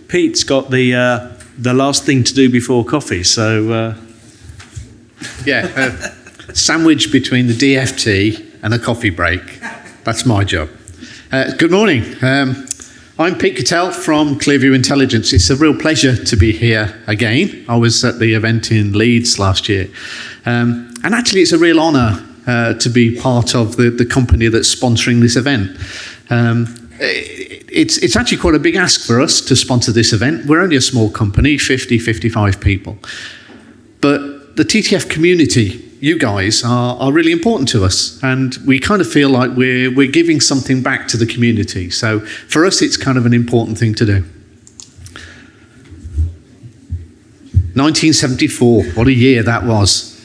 Pete's got the last thing to do before coffee, so... Sandwich between the DFT and a coffee break. That's my job. Good morning. I'm Pete Cattell from Clearview Intelligence. It's a real pleasure to be here again. I was at the event in Leeds last year. And actually, it's a real honour to be part of the company that's sponsoring this event. It's actually quite a big ask for us to sponsor this event. We're only a small company, 55 people. But the TTF community, you guys, are really important to us, and we kind of feel like we're giving something back to the community. So for us, it's kind of an important thing to do. 1974, what a year that was.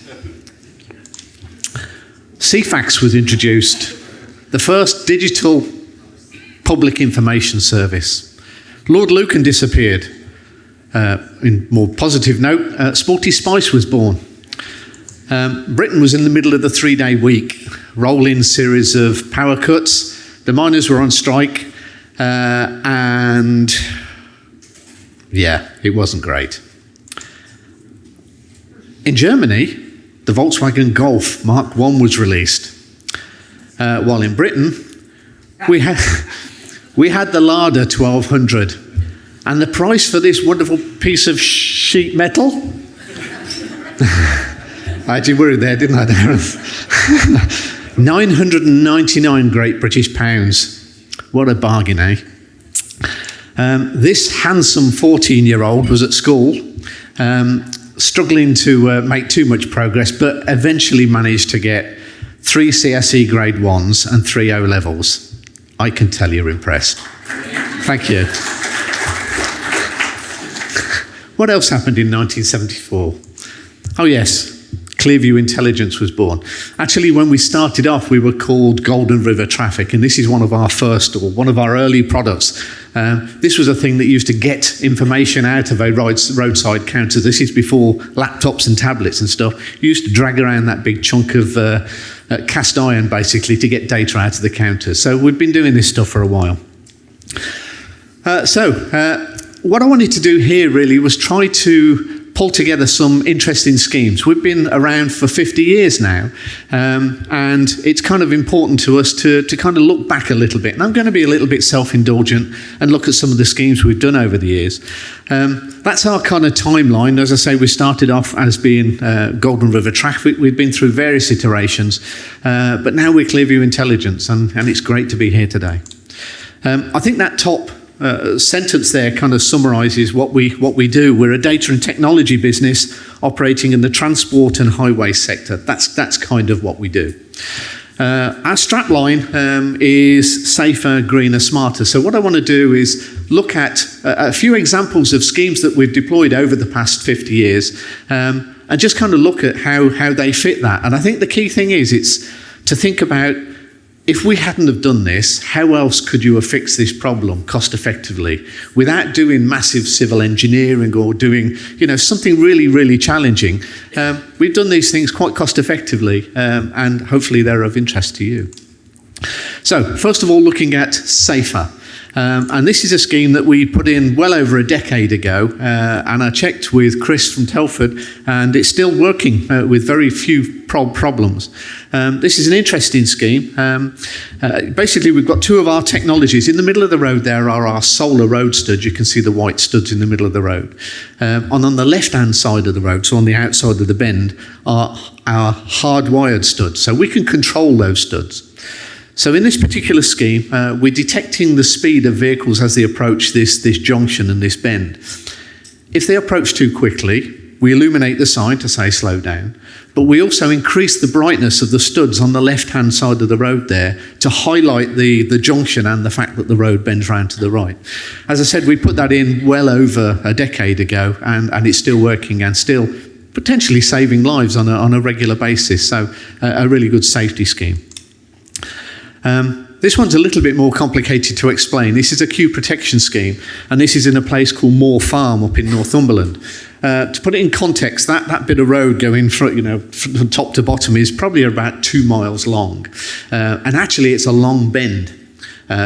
CFAX was introduced, the first digital public information service. Lord Lucan disappeared. In more positive note, Sporty Spice was born. Britain was in the middle of the 3-day week, rolling series of power cuts. The miners were on strike, and yeah, it wasn't great. In Germany, the Volkswagen Golf Mark I was released, while in Britain, we had the Lada 1200, and the price for this wonderful piece of sheet metal. I actually worried there, didn't I, Darren? 999 Great British pounds. What a bargain, eh? This handsome 14-year-old was at school, struggling to make too much progress, but eventually managed to get 3 CSE Grade 1s and 3 O-levels. I can tell you're impressed. Thank you. What else happened in 1974? Oh, yes. Clearview Intelligence was born. Actually, when we started off, we were called Golden River Traffic, and this is one of our first, or one of our early products. This was a thing that used to get information out of a roadside counter. This is before laptops and tablets and stuff. You used to drag around that big chunk of cast iron, basically, to get data out of the counter. So we've been doing this stuff for a while. What I wanted to do here, really, was try to pull together some interesting schemes. We've been around for 50 years now, and it's kind of important to us to kind of look back a little bit. And I'm going to be a little bit self-indulgent and look at some of the schemes we've done over the years. That's our kind of timeline. As I say, we started off as being Golden River Traffic. We've been through various iterations, but now we're Clearview Intelligence, and it's great to be here today. I think that top sentence there kind of summarises what we do. We're a data and technology business operating in the transport and highway sector. That's kind of what we do. Our strapline is safer, greener, smarter. So what I want to do is look at a few examples of schemes that we've deployed over the past 50 years, and just kind of look at how they fit that. And I think the key thing is it's to think about, if we hadn't have done this, how else could you have fixed this problem cost effectively without doing massive civil engineering or doing, something really, really challenging? We've done these things quite cost effectively, and hopefully they're of interest to you. So, first of all, looking at safer. And this is a scheme that we put in well over a decade ago, and I checked with Chris from Telford, and it's still working with very few problems. This is an interesting scheme. Basically, we've got 2 of our technologies. In the middle of the road there are our solar road studs. You can see the white studs in the middle of the road. And on the left-hand side of the road, so on the outside of the bend, are our hardwired studs. So we can control those studs. So in this particular scheme, we're detecting the speed of vehicles as they approach this junction and this bend. If they approach too quickly, we illuminate the sign to say slow down, but we also increase the brightness of the studs on the left-hand side of the road there to highlight the junction and the fact that the road bends round to the right. As I said, we put that in well over a decade ago, and it's still working and still potentially saving lives on a regular basis, so a really good safety scheme. This one's a little bit more complicated to explain. This is a queue protection scheme, and this is in a place called Moor Farm up in Northumberland. To put it in context, that bit of road going from top to bottom is probably about 2 miles long, and actually it's a long bend.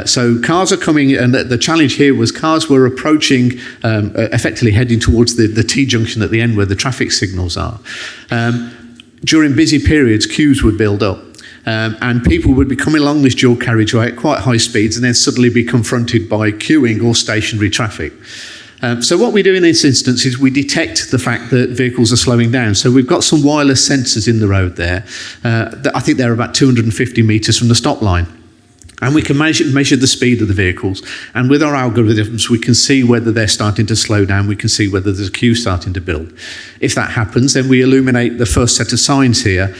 So cars are coming, and the challenge here was cars were approaching, effectively heading towards the T-junction at the end where the traffic signals are. During busy periods, queues would build up. And people would be coming along this dual carriageway at quite high speeds and then suddenly be confronted by queuing or stationary traffic. So what we do in this instance is we detect the fact that vehicles are slowing down. So we've got some wireless sensors in the road there. I think they're about 250 metres from the stop line. And we can measure the speed of the vehicles. And with our algorithms, we can see whether they're starting to slow down. We can see whether there's a queue starting to build. If that happens, then we illuminate the first set of signs here,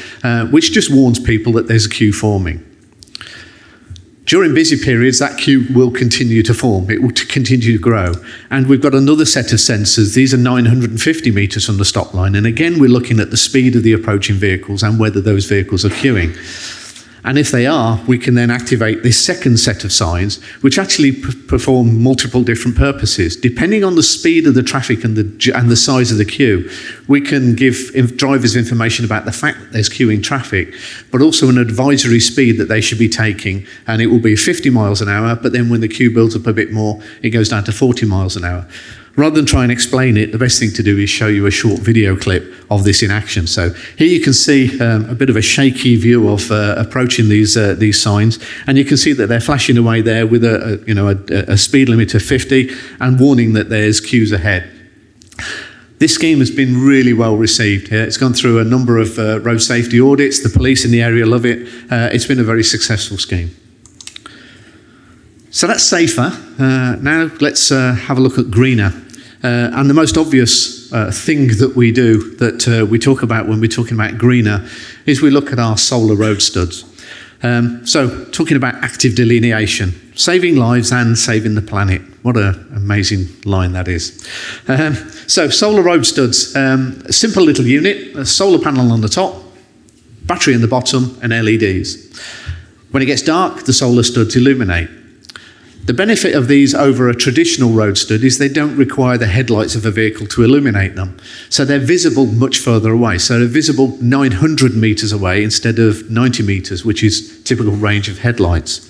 which just warns people that there's a queue forming. During busy periods, that queue will continue to form. It will continue to grow. And we've got another set of sensors. These are 950 metres from the stop line. And again, we're looking at the speed of the approaching vehicles and whether those vehicles are queuing. And if they are, we can then activate this second set of signs, which actually perform multiple different purposes. Depending on the speed of the traffic and the size of the queue, we can give drivers information about the fact that there's queuing traffic, but also an advisory speed that they should be taking. And it will be 50 miles an hour, but then when the queue builds up a bit more, it goes down to 40 miles an hour. Rather than try and explain it, the best thing to do is show you a short video clip of this in action. So here you can see a bit of a shaky view of approaching these signs, and you can see that they're flashing away there with a speed limit of 50 and warning that there's queues ahead. This scheme has been really well received. It's gone through a number of road safety audits. The police in the area love it. It's been a very successful scheme. So that's safer. Now let's have a look at greener. And the most obvious thing that we do, that we talk about when we're talking about greener, is we look at our solar road studs. So talking about active delineation, saving lives and saving the planet. What an amazing line that is. So solar road studs, a simple little unit, a solar panel on the top, battery in the bottom, and LEDs. When it gets dark, the solar studs illuminate. The benefit of these over a traditional road stud is they don't require the headlights of a vehicle to illuminate them. So they're visible much further away. So they're visible 900 metres away instead of 90 metres, which is typical range of headlights.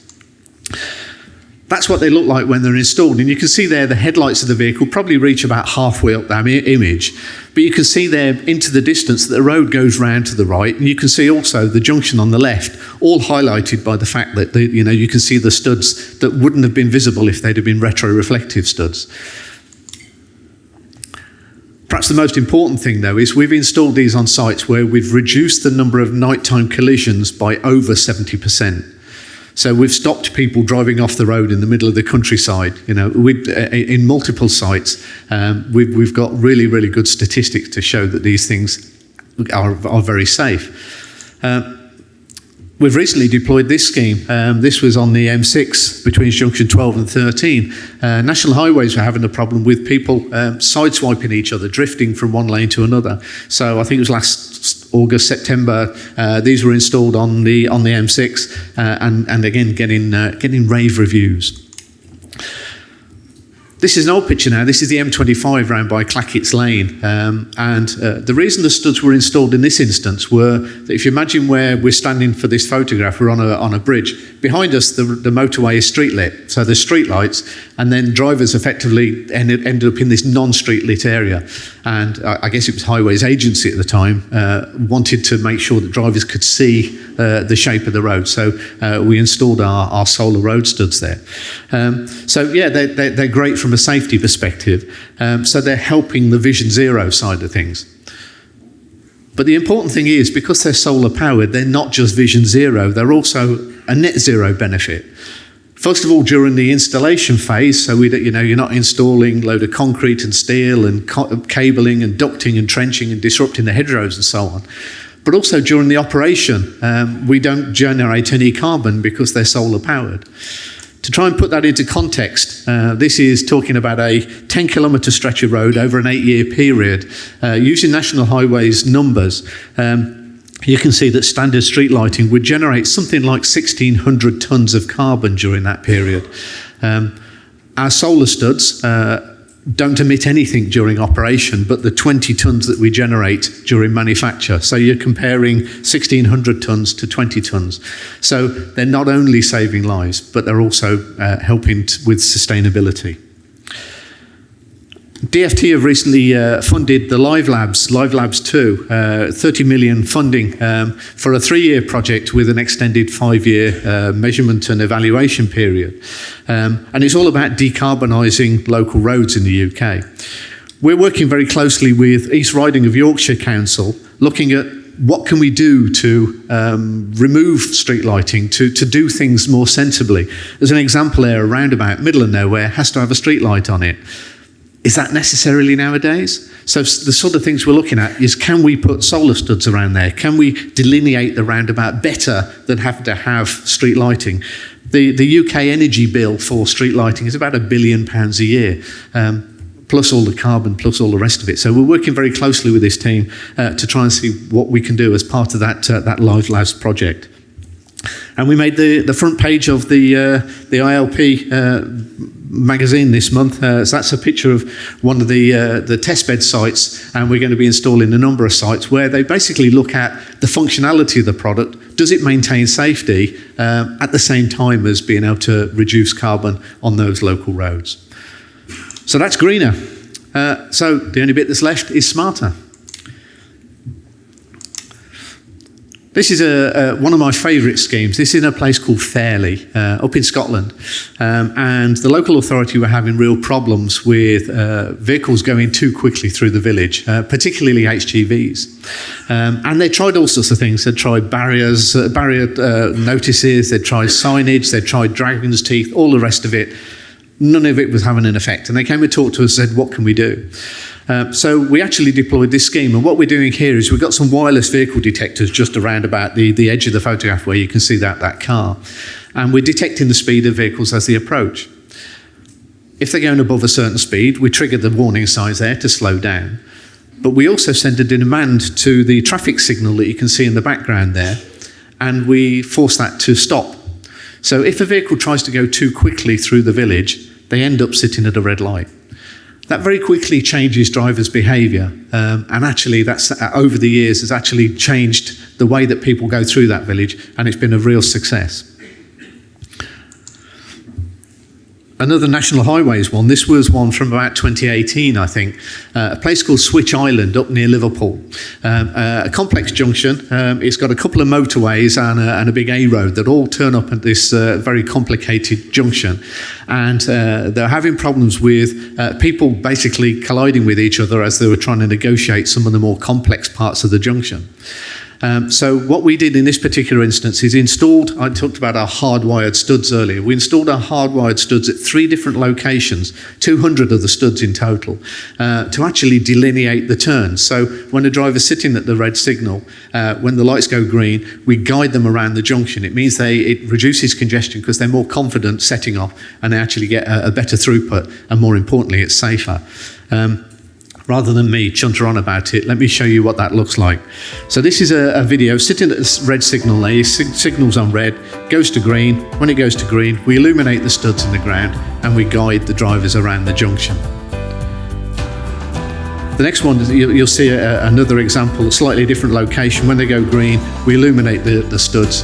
That's what they look like when they're installed. And you can see there the headlights of the vehicle probably reach about halfway up that image. But you can see there into the distance that the road goes round to the right. And you can see also the junction on the left, all highlighted by the fact that you can see the studs that wouldn't have been visible if they'd have been retroreflective studs. Perhaps the most important thing, though, is we've installed these on sites where we've reduced the number of nighttime collisions by over 70%. So we've stopped people driving off the road in the middle of the countryside. In multiple sites, we've got really, really good statistics to show that these things are very safe. We've recently deployed this scheme. This was on the M6 between junction 12 and 13. National highways were having a problem with people sideswiping each other, drifting from one lane to another. So I think it was last August, September, these were installed on the M6 and again getting rave reviews. This is an old picture now. This is the M25 round by Clackett's Lane. The reason the studs were installed in this instance were that if you imagine where we're standing for this photograph, we're on a bridge. Behind us, the motorway is street lit. So there's street lights, and then drivers effectively ended up in this non-street lit area. And I guess it was Highways Agency at the time, wanted to make sure that drivers could see the shape of the road. So we installed our solar road studs there. They're great from a safety perspective. So they're helping the Vision Zero side of things. But the important thing is, because they're solar powered, they're not just Vision Zero, they're also a net zero benefit. First of all, during the installation phase, so you're not installing a load of concrete and steel and cabling and ducting and trenching and disrupting the hedgerows and so on. But also during the operation, we don't generate any carbon because they're solar powered. To try and put that into context, this is talking about a 10-kilometre stretch of road over an 8-year period. Using National Highways numbers, you can see that standard street lighting would generate something like 1,600 tonnes of carbon during that period. Our solar studs don't emit anything during operation, but the 20 tonnes that we generate during manufacture. So you're comparing 1,600 tonnes to 20 tonnes. So they're not only saving lives, but they're also helping with sustainability. DFT have recently funded the Live Labs 2, 30 million funding for a 3-year project with an extended 5-year measurement and evaluation period. And it's all about decarbonising local roads in the UK. We're working very closely with East Riding of Yorkshire Council, looking at what can we do to remove street lighting, to do things more sensibly. There's an example there, a roundabout, middle of nowhere, has to have a street light on it. Is that necessarily nowadays? So the sort of things we're looking at is, can we put solar studs around there? Can we delineate the roundabout better than having to have street lighting? The UK energy bill for street lighting is about £1 billion a year, plus all the carbon, plus all the rest of it. So we're working very closely with this team to try and see what we can do as part of that Live Labs project. And we made the front page of the ILP magazine this month. So that's a picture of one of the testbed sites, and we're going to be installing a number of sites where they basically look at the functionality of the product. Does it maintain safety at the same time as being able to reduce carbon on those local roads? So that's greener. So the only bit that's left is smarter. This is one of my favourite schemes. This is in a place called Fairley, up in Scotland. And the local authority were having real problems with vehicles going too quickly through the village, particularly HGVs. And they tried all sorts of things. They tried barrier notices, they tried signage, they tried dragon's teeth, all the rest of it. None of it was having an effect. And they came and talked to us and said, what can we do? So we actually deployed this scheme, and what we're doing here is we've got some wireless vehicle detectors just around about the edge of the photograph where you can see that car, and we're detecting the speed of vehicles as they approach. If they're going above a certain speed, we trigger the warning signs there to slow down, but we also send a demand to the traffic signal that you can see in the background there, and we force that to stop. So if a vehicle tries to go too quickly through the village, they end up sitting at a red light. That very quickly changes drivers' behaviour, and actually that's over the years has actually changed the way that people go through that village, and it's been a real success. Another National Highways one, this was one from about 2018, I think, a place called Switch Island up near Liverpool. A complex junction, it's got a couple of motorways and a big A road that all turn up at this very complicated junction. And they're having problems with people basically colliding with each other as they were trying to negotiate some of the more complex parts of the junction. So what we did in this particular instance is installed, I talked about our hardwired studs earlier, we installed our hardwired studs at 3 different locations, 200 of the studs in total, to actually delineate the turns. So when a driver's sitting at the red signal, when the lights go green, we guide them around the junction. It means it reduces congestion because they're more confident setting off, and they actually get a better throughput, and more importantly, it's safer. Rather than me chunter on about it, let me show you what that looks like. So this is a video sitting at this red signal there. Signal's on red, goes to green. When it goes to green, we illuminate the studs in the ground and we guide the drivers around the junction. The next one, you'll see another example, a slightly different location. When they go green, we illuminate the studs.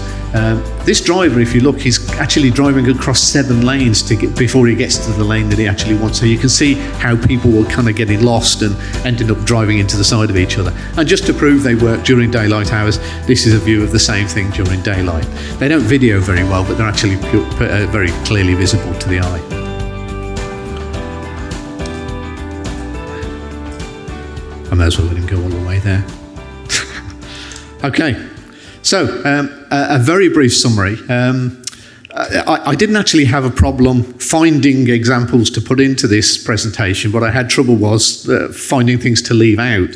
This driver, if you look, he's actually driving across 7 lanes before he gets to the lane that he actually wants. So you can see how people were kind of getting lost and ended up driving into the side of each other. And just to prove they work during daylight hours, this is a view of the same thing during daylight. They don't video very well, but they're actually very clearly visible to the eye. I may as well let him go all the way there. Okay, so a very brief summary. I didn't actually have a problem finding examples to put into this presentation. What I had trouble was finding things to leave out.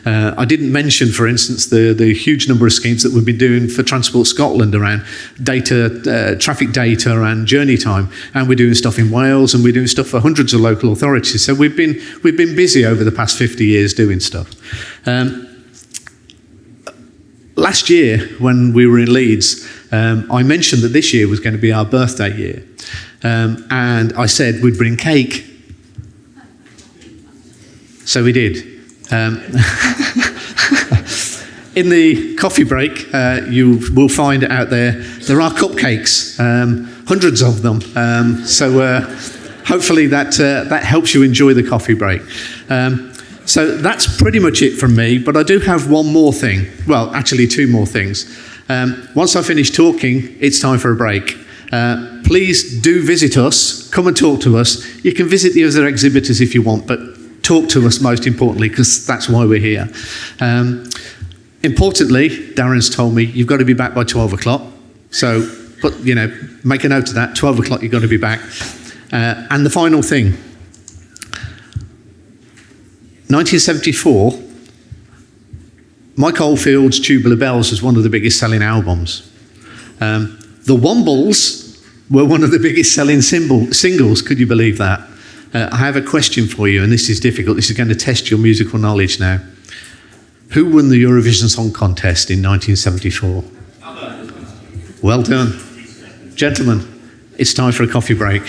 I didn't mention, for instance, the huge number of schemes that we've been doing for Transport Scotland around data, traffic data and journey time. And we're doing stuff in Wales, and we're doing stuff for hundreds of local authorities. So we've been busy over the past 50 years doing stuff. Last year, when we were in Leeds, I mentioned that this year was going to be our birthday year. And I said we'd bring cake. So we did. In the coffee break, you will find out there are cupcakes, hundreds of them. So hopefully that helps you enjoy the coffee break. So that's pretty much it from me, but I do have one more thing. Well, actually two more things. Once I finish talking, it's time for a break. Please do visit us, come and talk to us. You can visit the other exhibitors if you want, but talk to us most importantly, because that's why we're here. Importantly, Darren's told me you've got to be back by 12 o'clock. So, make a note of that. 12 o'clock, you've got to be back. And the final thing. 1974, Mike Oldfield's Tubular Bells was one of the biggest selling albums. The Wombles were one of the biggest selling singles. Could you believe that? I have a question for you, and this is difficult. This is going to test your musical knowledge now. Who won the Eurovision Song Contest in 1974? Well done. Gentlemen, it's time for a coffee break.